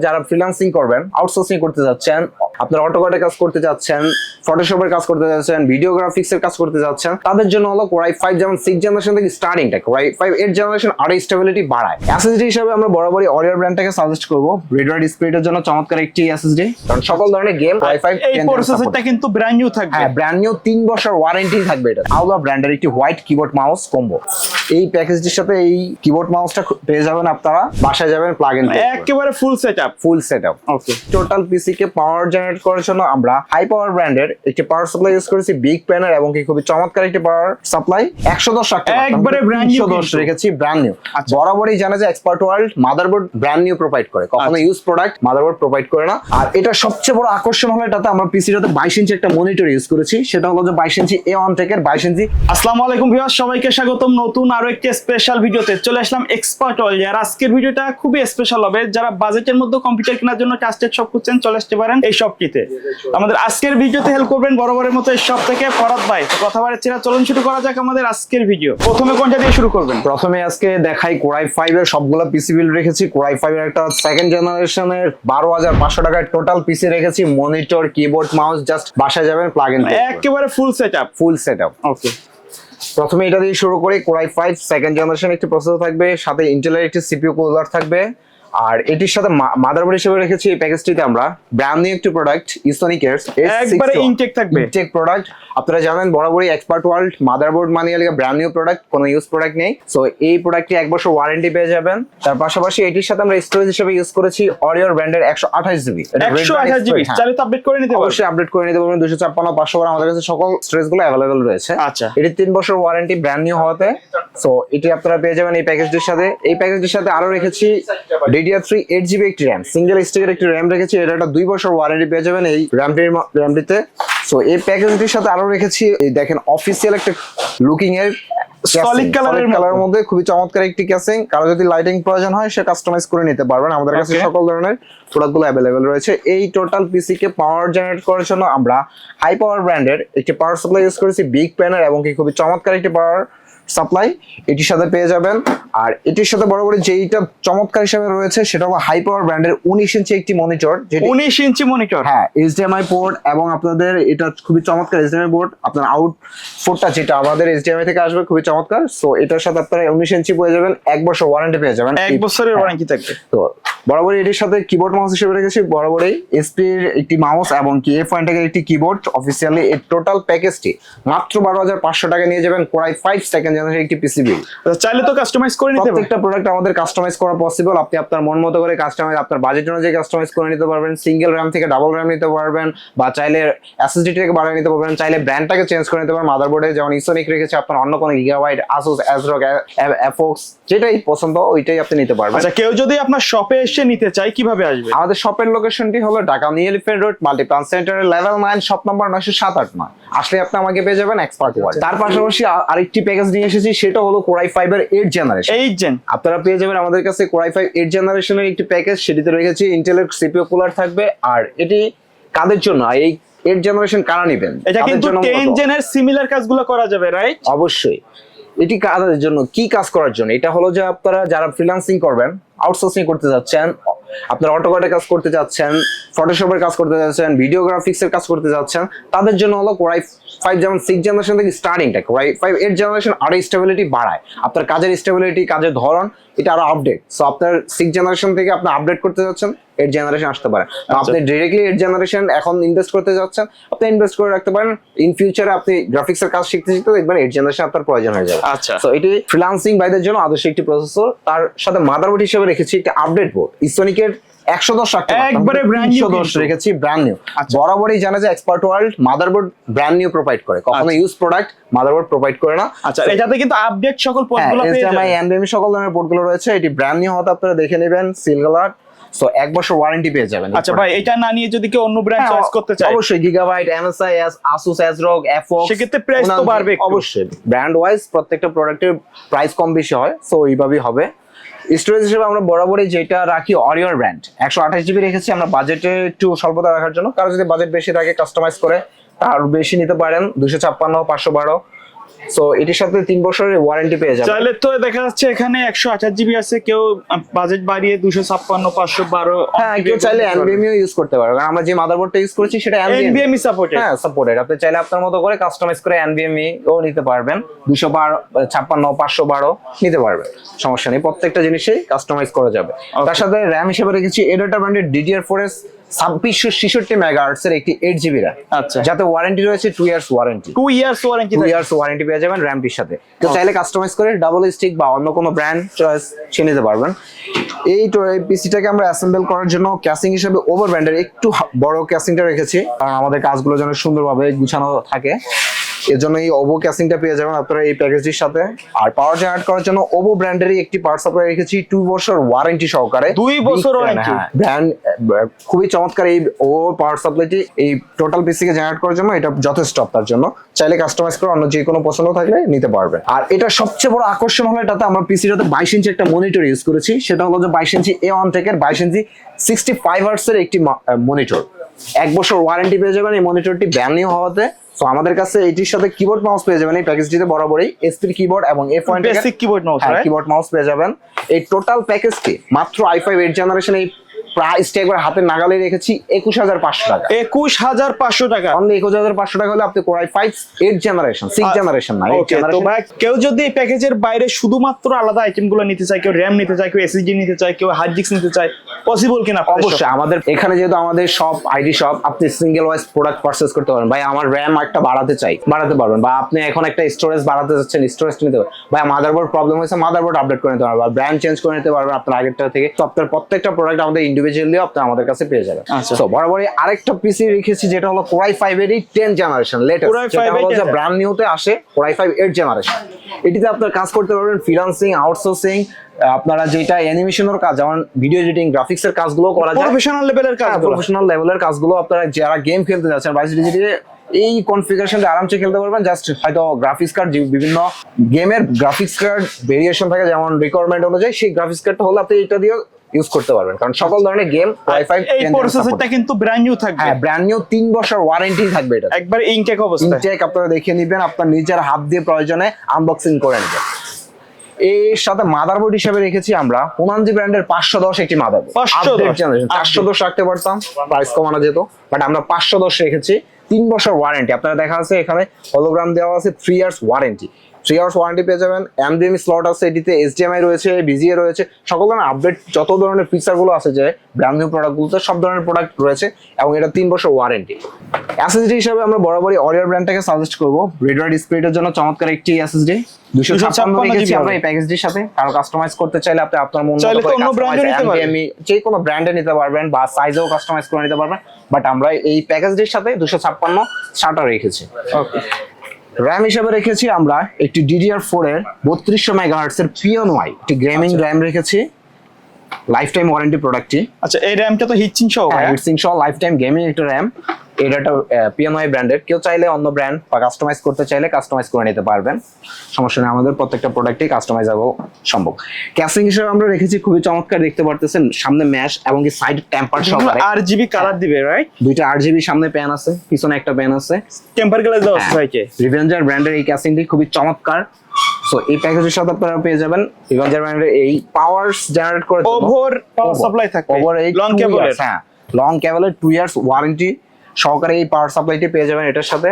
যারা ফ্রিল্যান্সিং করবেন, আউটসোর্সিং করতে যাচ্ছেন, আপনার অটোক্যাডের কাজ করতে যাচ্ছেন, ফটোশপের কাজ করতে যাচ্ছেন, ভিডিও গ্রাফিক্সের কাজ করতে যাচ্ছেন, তাদের জন্য হলো কোর i5 যেমন 6 জেনারেশন থেকে স্টার্টিংটা কোর i5 8 জেনারেশন আরো স্টেবিলিটি বাড়ায়। এসএসডি হিসেবে আমরা বরাবরই অরিয়র ব্র্যান্ডটাকে সাজেস্ট করব। রেডওয়ার্ড স্পিডের জন্য চমৎকার একটি এসএসডি, কারণ সকল ধরনের গেম i5 এই প্রসেসরটা কিন্তু ব্র্যান্ড নিউ থাকবে। হ্যাঁ, ব্র্যান্ড নিউ 3 বছর ওয়ারেন্টি থাকবে। এটা আউলা ব্র্যান্ডের একটি হোয়াইট কিবোর্ড মাউস কম্বো। এই প্যাকেজটির সাথে এই কিবোর্ড মাউসটা পেয়ে যাবেন আপনারা, বাসায় যাবেন প্লাগ ইন একেবারে ফুল সেটআপ। ওকে, টোটাল পিসি কে পাওয়ার জেনারেট করার জন্য আমরা হাই পাওয়ার ব্র্যান্ডের একটি পাওয়ার সাপ্লাই ইউজ করেছি, বিগ প্যানের, এবং কি খুবই চমৎকার একটি পাওয়ার সাপ্লাই 110 টাকা একবারে ব্র্যান্ড নিউ 110 রেখেছি, ব্র্যান্ড নিউ। বরাবরই জানা যায় expert world motherboard brand new provide করে, কখনো ইউজ প্রোডাক্ট মাদারবোর্ড প্রোভাইড করে না। আর এটা সবচেয়ে বড় আকর্ষণ হলো এটাতে আমরা পিসিটাতে 22 ইঞ্চি একটা মনিটর ইউজ করেছি, সেটা হলো যে 22 ইঞ্চি A1 টেকের 22 ইঞ্চি। আসসালামু আলাইকুম ভিউয়ার্স, সবাইকে স্বাগতম নতুন আরো একটি স্পেশাল ভিডিওতে। চলে আসলাম এক্সপার্ট ওয়ার্ল্ড। আর আজকের ভিডিওটা খুবই স্পেশাল হবে। যারা বাজেটের মধ্যে কম্পিউটার কেনার জন্য ট্রাস্টেড শপ খুঁজছেন, চলে আসতে পারেন এই শপটিতে। আমাদের আজকের ভিডিওতে হেল্প করবেন বরাবরের মতো এই শপ থেকে ফরাদ ভাই। তো কথা বাড়াচ্ছি না, চলুন শুরু করা যাক আমাদের আজকের ভিডিও। প্রথমে কোনটা দিয়ে শুরু করবেন? প্রথমে আজকে দেখাই কোর i5 এর সবগুলো পিসি বিল্ড রেখেছি। কোর i5 এর একটা সেকেন্ড জেনারেশনের 12,500 টাকায় টোটাল পিসি রেখেছি, মনিটর, কিবোর্ড, মাউস, জাস্ট বাসায় যাবেন প্লাগ ইন একেবারে ফুল সেটআপ। ওকে, প্রথমে এটা দিয়ে শুরু করি। কোর i5 সেকেন্ড জেনারেশন একটি প্রসেসর থাকবে, সাথে ইন্টেলের একটি সিপিইউ কুলার থাকবে, আর এটির সাথে মাদারবোর্ড হিসেবে রেখেছি এই প্যাকেজটিতে আমরা ব্র্যান্ড নিউ একটি প্রোডাক্ট ইসোনিকের একবারে ইনটেক থাকবে। ইনটেক প্রোডাক্ট আপনারা জানেন বরাবরই এক্সপার্ট ওয়ার্ল্ড মাদারবোর্ড মানিয়ে লিখে ব্র্যান্ড নিউ প্রোডাক্ট, কোনো ইউজ প্রোডাক্ট নেই। সো এই প্রোডাক্টটি 1 বছর ওয়ারেন্টি পেয়ে যাবেন। তার পাশাপাশি এটির সাথে আমরা স্টোরেজ হিসেবে ইউজ করেছি অরিয়র ব্র্যান্ডের 128 জিবি। 128 জিবি চাইলে তো আপডেট করে নিতে পারবেন। অবশ্যই আপডেট করে নিতে পারবেন। 256 500 আমাদের কাছে সকল স্টোরেজ গুলো अवेलेबल রয়েছে। আচ্ছা, এটি 3 বছর ওয়ারেন্টি ব্র্যান্ড নিউ হওয়াতে। সো এটি আপনারা পেয়ে যাবেন এই প্যাকেজটির সাথে। এই প্যাকেজটির সাথে আরো রেখেছি DDR3 8GB একটি RAM, সিঙ্গেল স্টিকের একটি RAM রেখেছি। এটা একটা 2 বছর ওয়ারেন্টি পেয়ে যাবেন এই র্যামটিতে। সো এই প্যাকেজটির সাথে আরো রেখেছি, এই দেখেন অফিসিয়াল একটা লুকিং এর সলিড কালারের মধ্যে খুবই চমৎকার একটি ক্যাসিং। কারো যদি লাইটিং প্রয়োজন হয় সে কাস্টমাইজ করে নিতে পারবেন। আমাদের কাছে সকল ধরনের প্রোডাক্টগুলো अवेलेबल রয়েছে। এই টোটাল পিসি কে পাওয়ার জেনারেট করার জন্য আমরা হাই পাওয়ার ব্র্যান্ডের একটি পাওয়ার সাপ্লাই ইউজ করেছি, বিগ প্যানের, এবং কি খুবই চমৎকার একটি পাওয়ার সাপ্লাই এটির সাথে পেয়ে যাবেন। আর এটির সাথে বরাবরই যেইটা চমৎকার হিসেবে রয়েছে সেটা হলো হাই পাওয়ার ব্র্যান্ডের 19 ইঞ্চি একটি মনিটর, যেটা 19 ইঞ্চি মনিটর। হ্যাঁ, HDMI পোর্ট, এবং আপনাদের এটা খুবই চমৎকার HDMI পোর্ট। আপনার আউটপুটটা যেটা আমাদের HDMI থেকে আসবে খুবই চমৎকার। সো এটার সাথে আপনারা 19 ইঞ্চি পেয়ে যাবেন, 1 বছর ওয়ারেন্টি পেয়ে যাবেন। 1 বছরের ওয়ারেন্টি থাকবে। তো বরাবরই এটির সাথে কিবোর্ড মাউস হিসেবে রেখেছি, বরাবরই SP এর একটি মাউস এবং কি F1 এর একটি কিবোর্ড। অফিসিয়ালি এই টোটাল প্যাকেজটি মাত্র 12,500 টাকা নিয়ে যাবেন। কোর i5 সেকেন্ড জেনারেশন একটি পিসিবি। চাইলে তো কাস্টমাইজ করে নিতে পারবেন। প্রত্যেকটা প্রোডাক্ট আমাদের কাস্টমাইজ করা পসিবল। আপনি আপনার মন মতো করে কাস্টমাইজ, আপনার বাজেট অনুযায়ী কাস্টমাইজ করে নিতে পারবেন। সিঙ্গেল RAM থেকে ডাবল RAM নিতে পারবেন, বা চাইলে SSD থেকে বাড়িয়ে নিতে পারবেন, চাইলে ব্র্যান্ডটাকে চেঞ্জ করে নিতে পারবেন। মাদারবোর্ডে যেমন ইসোনিক রেখেছে, আপনার অন্য কোনো গিগাবাইট, Asus, ASRock, FOX যেটাই পছন্দ ওইটাই আপনি নিতে পারবেন। আচ্ছা, কেউ যদি আপনার শপে এসে নিতে চায় কিভাবে আসবে? আমাদের শপের লোকেশনটি হলো Dhaka new elephant road, Multiplan সেন্টারের লেভেল 9, শপ নাম্বার 907-9। আসলে আপনি আমাকে পেয়ে যাবেন এক্সপার্ট ওয়ার্ল্ড। তার পাশাপাশি আরেকটি প্যাকেজ নিয়ে এসেছি, সেটা হলো কোর i5 এর 8 জেনারেশন। আপনারা পেয়ে যাবেন আমাদের কাছে কোর i5 8 জেনারেশনের একটি প্যাকেজ। সেটিতে রেখেছি ইন্টেলের সিপিইউ কুলার থাকবে। আর এটি কাদের জন্য, এই 8 জেনারেশন কারা নেবেন? এটা কিন্তু 10 জেনের সিমিলার কাজগুলো করা যাবে, রাইট? অবশ্যই। এটি কাদের জন্য, কি কাজ করার জন্য? এটা হলো যে আপনারা যারা ফ্রিল্যান্সিং করবেন, আউটসোর্সিং করতে যাচ্ছেন, আপনার অটোক্যাডের কাজ করতে যাচ্ছেন, ফটোশপের কাজ করতে যাচ্ছেন, ভিডিও গ্রাফিক্সের কাজ করতে যাচ্ছেন, তাদের জন্য হলো কোর i5 যেমন 6 জেনারেশন থেকে স্টার্টিংটা কোর i5 8 জেনারেশন আরো স্টেবিলিটি বাড়ায়। আপনার কাজের স্টেবিলিটি, কাজের ধরন এটা আরো আপডেট। সো আপনার 6 জেনারেশন থেকে আপনি আপডেট করতে যাচ্ছেন, 8 জেনারেশন আসতে পারে। আপনি ডাইরেক্টলি 8 জেনারেশন এখন ইনভেস্ট করতে যাচ্ছেন, আপনি ইনভেস্ট করে রাখতে পারেন। ইন ফিউচারে আপনি গ্রাফিক্সের কাজ শিখতে শিখতে দেখবেন 8 জেনারেশন আপনার প্রয়োজন হয়ে যাবে। আচ্ছা, সো এটি ফ্রিল্যান্সিং বাইদের জন্য আদর্শ একটি প্রসেসর। তার সাথে মাদারবোর্ড হিসেবে রেখেছি একটি আপডেট বোর্ড, ইসোনিকের 110 টাকা, একবারে ব্র্যান্ড নিউ রেখেছি, ব্র্যান্ড নিউ। বরাবরই জানা যায় expert world motherboard brand new provide করে, কখনো ইউজ প্রোডাক্ট মাদারবোর্ড প্রোভাইড করে না। আচ্ছা, এটাতে কিন্তু আপডেট সকল পোর্টগুলো পেয়ে যাবেন, HDMI, NVMe সকল ধরনের পোর্টগুলো রয়েছে। এটি ব্র্যান্ড নিউ হতে আপনারা দেখে নেবেন, সিল কালার। সো 1 বছর ওয়ারেন্টি পেয়ে যাবেন। আচ্ছা ভাই, এটা না নিয়ে যদি কেউ অন্য ব্র্যান্ড চয়েস করতে চায়, অবশ্যই gigabyte, MSI, Asus, ASRock, FOX, সেক্ষেত্রে প্রাইস তো বাড়বে। অবশ্যই ব্র্যান্ড ওয়াইজ প্রত্যেকটা প্রোডাক্টের প্রাইস কম বেশি হয়। সো এইভাবেই হবে। স্টোরেজ হিসেবে আমরা বরাবরই যেটা রাখি অরিয়র ব্র্যান্ড 128 জিবি রেখেছি, আমরা বাজেটে একটু স্বল্পতা রাখার জন্য। কারো যদি বাজেট বেশি থাকে কাস্টমাইজ করে তার বেশি নিতে পারেন, 256, 512 সো এটির সাথে 3 বছরের ওয়ারেন্টি পেয়ে যাবেন। চাইলে তো দেখা যাচ্ছে এখানে 128 জিবি আছে, কেউ বাজেট বাড়িয়ে 256 512 হ্যাঁ, কেউ চাইলে NVMe ইউজ করতে পারবে, কারণ আমরা যে মাদারবোর্ডটা ইউজ করেছি সেটা NVMe সাপোর্টেড। হ্যাঁ, সাপোর্টেড। আপনি চাইলে আপনার মতো করে কাস্টমাইজ করে NVMe ও নিতে পারবেন, 256 512 নিতে পারবেন, সমস্যা নেই। প্রত্যেকটা জিনিসই কাস্টমাইজ করা যাবে। তার সাথে র্যাম হিসেবে রেখেছি এডাটা ব্র্যান্ডের DDR4S 2666 মেগাহার্টজ এর একটি 8GB র্যাম, আচ্ছা, যাতে ওয়ারেন্টি রয়েছে 2 years warranty. 2 years warranty, 2 years warranty পেয়ে যাবেন র্যামটির সাথে। তো চাইলে কাস্টমাইজ করে ডাবল স্টিক বা অন্য কোনো ব্র্যান্ড চয়েস ছিনে নিতে পারবেন। এই পিসিটাকে আমরা অ্যাসেম্বল করার জন্য ক্যাসিং হিসেবে ওভার ব্র্যান্ডের একটু বড় ক্যাসিংটা রেখেছি, কারণ আমাদের কাজগুলো যেন সুন্দরভাবে গুছানো থাকে। এর জন্য এই ওভো ক্যাসিংটা পেয়ে যাবেন আপনারা এই প্যাকেজটির সাথে। আর পাওয়ার জেনারেট করার জন্য ওভো ব্র্যান্ডেরই একটি পাওয়ার সাপ্লাই রেখেছি 2 বছর ওয়ারেন্টি সহকারে। 2 বছর ওয়ারেন্টি, ব্র্যান্ড খুবই চমৎকার এই ওভো পাওয়ার সাপ্লাইটি। এই টোটাল পিসি কে জেনারেট করার জন্য এটা যথেষ্ট আপনার জন্য। চাইলে কাস্টমাইজ করে অন্য যে কোনো পছন্দ থাকলে নিতে পারবেন। আর এটা সবচেয়ে বড় আকর্ষণ হলো এটাতে আমরা পিসিটাতে 22 ইঞ্চি একটা মনিটর ইউজ করেছি, সেটা হলো যে 22 ইঞ্চি A1 থেকে 22 ইঞ্চি 65 হার্টজ এর একটি মনিটর। 1 বছর ওয়ারেন্টি পেয়ে যাবেন এই মনিটরটি ব্র্যান্ড নিউ হওয়াতে। সো আমাদের কাছে এটির সাথে কিবোর্ড মাউস পেয়ে যাবেন এই প্যাকেজটিতে বরাবরই, এসপি কিবোর্ড এবং F1 basic keyboard mouse, keyboard mouse পেয়ে যাবেন। এই টোটাল প্যাকেজটি মাত্র i5 8 জেনারেশন এই প্রাইসটা একবার হাতের নাগালে রেখেছি 21500 টাকা। 21500 টাকা, অনলি 21500 টাকা হলে আপনি Core i5 8 জেনারেশন, 6 জেনারেশন না 8 ওকে। তো জেনারেশন। ভাই কেউ যদি এই প্যাকেজের বাইরে শুধুমাত্র আলাদা আইটেমগুলো নিতে চায়, কেউ র্যাম নিতে চায়, কেউ এসএসডি নিতে চায়, কেউ হার্ড ডিস্ক নিতে চায়, পসিবল কিনা? অবশ্যই আমাদের এখানে যেহেতু আমাদের শপ আইডি শপ, আপনি সিঙ্গেল ওয়াইজ প্রোডাক্ট পারচেজ করতে পারেন। ভাই আমার র্যাম একটা বাড়াতে চাই, বাড়াতে পারবেন। বা আপনি এখন একটা স্টোরেজ বাড়াতে যাচ্ছেন, স্টোরেজ নিতে পারবেন। ভাই মাদারবোর্ড প্রবলেম হয়েছে, মাদারবোর্ড আপডেট করে নিতে পারবেন, বা ব্র্যান্ড চেঞ্জ করে নিতে পারবেন আপনার আগেরটা থেকে। তো আপনার প্রত্যেকটা প্রোডাক্ট আমাদের ইন্ডিভিজুয়ালি আপনি আমাদের কাছে পেয়ে যাবেন। তো বরাবরই আরেকটা পিসি রেখেছি যেটা হলো Core i5 এর 10 জেনারেশন লেটেস্ট, যেটা হলো যে ব্র্যান্ড নিউতে আসে Core i5 8 জেনারেশন। এটিতে আপনার কাজ করতে পারবেন ফ্রিল্যান্সিং, আউটসোর্সিং, আপনারা যেটা অ্যানিমেশনের কাজ যেমন ভিডিও এডিটিং, গ্রাফিক্সের কাজগুলো করা যায়, প্রফেশনাল লেভেলের কাজ, প্রফেশনাল লেভেলের কাজগুলো আপনারা যারা গেম খেলতে যাচ্ছেন ভাইস ডিজিটালে এই কনফিগারেশনটা আরামসে খেলতে পারবেন। জাস্ট হয়তো গ্রাফিক্স কার্ড, বিভিন্ন গেমের গ্রাফিক্স কার্ড ভেরিয়েশন থাকে যেমন রিকোয়ারমেন্ট অনুযায়ী, সেই গ্রাফিক্স কার্ডটা হলে আপনি এটা দিয়ে ইউজ করতে পারবেন, কারণ সকল ধরনের গেম i5 এই প্রসেসরটা কিন্তু ব্র্যান্ড নিউ থাকবে। হ্যাঁ, ব্র্যান্ড নিউ 3 বছর ওয়ারেন্টি থাকবে এটা, একবার ইনটেক অবস্থায়। ইনটেক আপনারা দেখে নেবেন, আপনার নিজের হাত দিয়ে প্রয়োজনে আনবক্সিং করে নেবেন। এর সাথে মাদারবোর্ড হিসেবে রেখেছি আমরা পুনানজি ব্র্যান্ডের 510 একটি মাদারবোর্ড। 410 রাখতে পারতাম, প্রাইস কমানো যেত, বাট আমরা 510 রেখেছি। 3 বছর ওয়ারেন্টি আপনারা দেখা আছে, এখানে হলোগ্রাম দেওয়া আছে, 3 ইয়ার্স ওয়ারেন্টি। 3 ইয়ার্স ওয়ারেন্টি পেয়ে যাবেন। NVMe স্লট আছে, এটিতে HDMI রয়েছে, VGA রয়েছে, সকল ধরনের আপডেট যত ধরনের ফিচার গুলো আছে যে ব্র্যান্ড নিউ প্রোডাক্টগুলোতে সব ধরনের প্রোডাক্ট রয়েছে, এবং এটা 3 বছর ওয়ারেন্টি। SSD হিসেবে আমরা বরাবরই অরিয়র ব্র্যান্ডটাকে সাজেস্ট করব। রেডওয়ার ডিসপ্লেটার জন্য চমৎকার একটি SSD 256 রেখেছি আমরা এই প্যাকেজটির সাথে। কারো কাস্টমাইজ করতে চাইলে আপনি আপনার মন মতো করে NVMe যে কোনো ব্র্যান্ডে নিতে পারবেন, বা সাইজেও কাস্টমাইজ করে নিতে পারবেন, বাট আমরা এই প্যাকেজটির সাথে 256 SATA রেখেছি। ওকে। র্যাম হিসেবে রেখেছি আমরা একটি DDR4 এর 3200 মেগাহার্টজ এর PNY একটি গেমিং র্যাম রেখেছি, লাইফ টাইম ওয়ারেন্টি প্রোডাক্টটি। আচ্ছা, এই র্যামটা তো হিটসিং সহ, হিটসিং সহ লাইফ টাইম গেমিং একটা র্যাম। এটা PNY ব্র্যান্ডের, কেউ চাইলে অন্য ব্র্যান্ড বা কাস্টমাইজ করতে চাইলে কাস্টমাইজ করে নিতে পারবেন, সমস্যা নেই। আমাদের প্রত্যেকটা প্রোডাক্টই কাস্টমাইজেবল সম্ভব। ক্যাসিং হিসেবে আমরা রেখেছি খুবই চমৎকার, দেখতে পারতেছেন সামনে ম্যাশ এবং কি সাইড টেম্পার সহকারে RGB কালার দিবে, রাইট? দুইটা RGB সামনে প্যান আছে, পিছনে একটা প্যান আছে, টেম্পার গ্লাস দেওয়া আছে ভাইকে। রিভেঞ্জার ব্র্যান্ডের এই ক্যাসিংটি খুবই চমৎকার। সো এই প্যাকেজের সাথে আপনারা পেয়ে যাবেন রিভেঞ্জার ব্র্যান্ডের এই পাওয়ার জেনারেট করে ওভার পাওয়ার সাপ্লাই থাকবে, ওভার এই লং কেবলের। হ্যাঁ, লং কেবলের 2 ইয়ার্স ওয়ারেন্টি সহকারে এই পাওয়ার সাপ্লাইটি পেয়ে যাবেন এটার সাথে।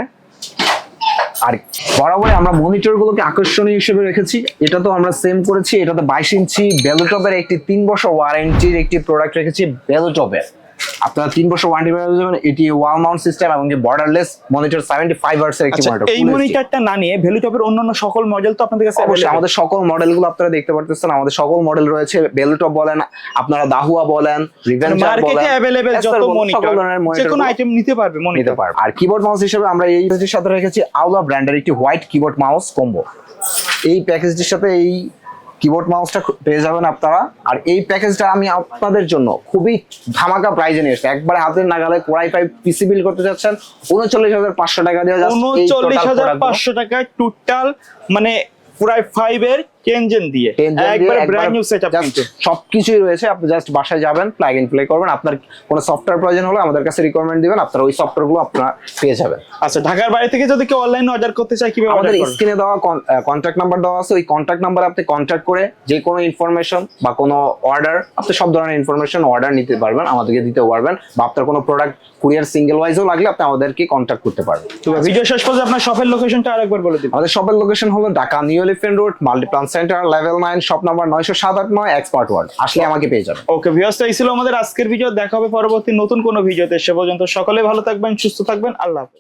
আর বরাবরই আমরা মনিটর গুলোকে আকর্ষণীয় হিসেবে রেখেছি। এটা তো আমরা সেম করেছি, এটাতে 22 ইঞ্চি বেলুটপের একটি 3 বছর ওয়ারেন্টির একটি প্রোডাক্ট রেখেছি বেলুটপের। আপনারা 3 বছর ওয়ারেন্টি পেয়ে যাবেন। এটি ওয়াল মাউন্ট সিস্টেম এবং যে বর্ডারলেস মনিটর 75 হার্টজ এর একটি মনিটর। এই মনিটরটা না নিয়ে ভ্যালুটপের অন্যান্য সকল মডেল তো আপনাদের কাছে অবশ্যই আমাদের সকল মডেলগুলো আপনারা দেখতে পারতেছেন, আমাদের সকল মডেল রয়েছে। বেলুটপ বলেন, আপনারা দাহুয়া বলেন, রিভেঞ্জার বলেন, মার্কেটে अवेलेबल যত মনিটর, যে কোনো আইটেম নিতে পারবে, নিতে পারবে। আর কিবোর্ড মাউস হিসেবে আমরা এই প্যাকেজের সাথে রেখেছি আউলা ব্র্যান্ডের একটি হোয়াইট কিবোর্ড মাউস কম্বো। এই প্যাকেজটির সাথে এই কিবোর্ড মাউসটা পেয়ে যাবেন আপনারা। আর এই প্যাকেজটা আমি আপনাদের জন্য খুবই ধামাকা প্রাইজে নিয়ে এসেছি, একবারে হাতের নাগালে। Core i5 পিসি বিল করতে যাচ্ছেন 39500 টাকা দিয়ে, 39500 টাকায় টোটাল, মানে Core i5 এর 10 দিয়ে একবার ব্র্যান্ড নিউ সেটআপ কিন্তু সবকিছুই রয়েছে। আপনি জাস্ট বাসায় যাবেন, প্লাগ ইন প্লে করবেন, আপনার কোনো সফটওয়্যার প্রয়োজন হলে আমাদের কাছে রিকোয়ারমেন্ট দিবেন, আপনারা ওই সফটওয়্যারগুলো আপনারা পেয়ে যাবেন। আচ্ছা, ঢাকার বাইরে থেকে যদি কেউ অনলাইনে অর্ডার করতে চায় কিভাবে আমাদের অর্ডার করবে? স্ক্রিনে দেওয়া কন্ট্যাক্ট নাম্বার দেওয়া আছে, ওই কন্ট্যাক্ট নাম্বারে আপনি কন্ট্যাক্ট করে যে কোনো ইনফরমেশন বা কোনো অর্ডার, আপনি সব ধরনের ইনফরমেশন অর্ডার নিতে পারবেন, আমাদেরকে দিতে পারবেন, বা আপনার কোনো প্রোডাক্ট কুরিয়ার সিঙ্গেল ওয়াইজও লাগলে আপনি আমাদেরকে কন্ট্যাক্ট করতে পারবেন। তো ভিডিও শেষ পর্যন্ত আপনার শপের লোকেশনটা আরেকবার বলে দিন। আমাদের শপের লোকেশন হলো Dhaka new elephant road, Multiplan centre, level 9, shop number 9789, expert world. আসলে আমাকে পেয়ে যাবেন। ওকে ভিউয়ার্স, এই ছিল আমাদের আজকের ভিডিও। দেখা হবে পরবর্তী নতুন কোনো ভিডিওতে। সে পর্যন্ত সকলে ভালো থাকবেন, সুস্থ থাকবেন। আল্লাহ হাফেজ।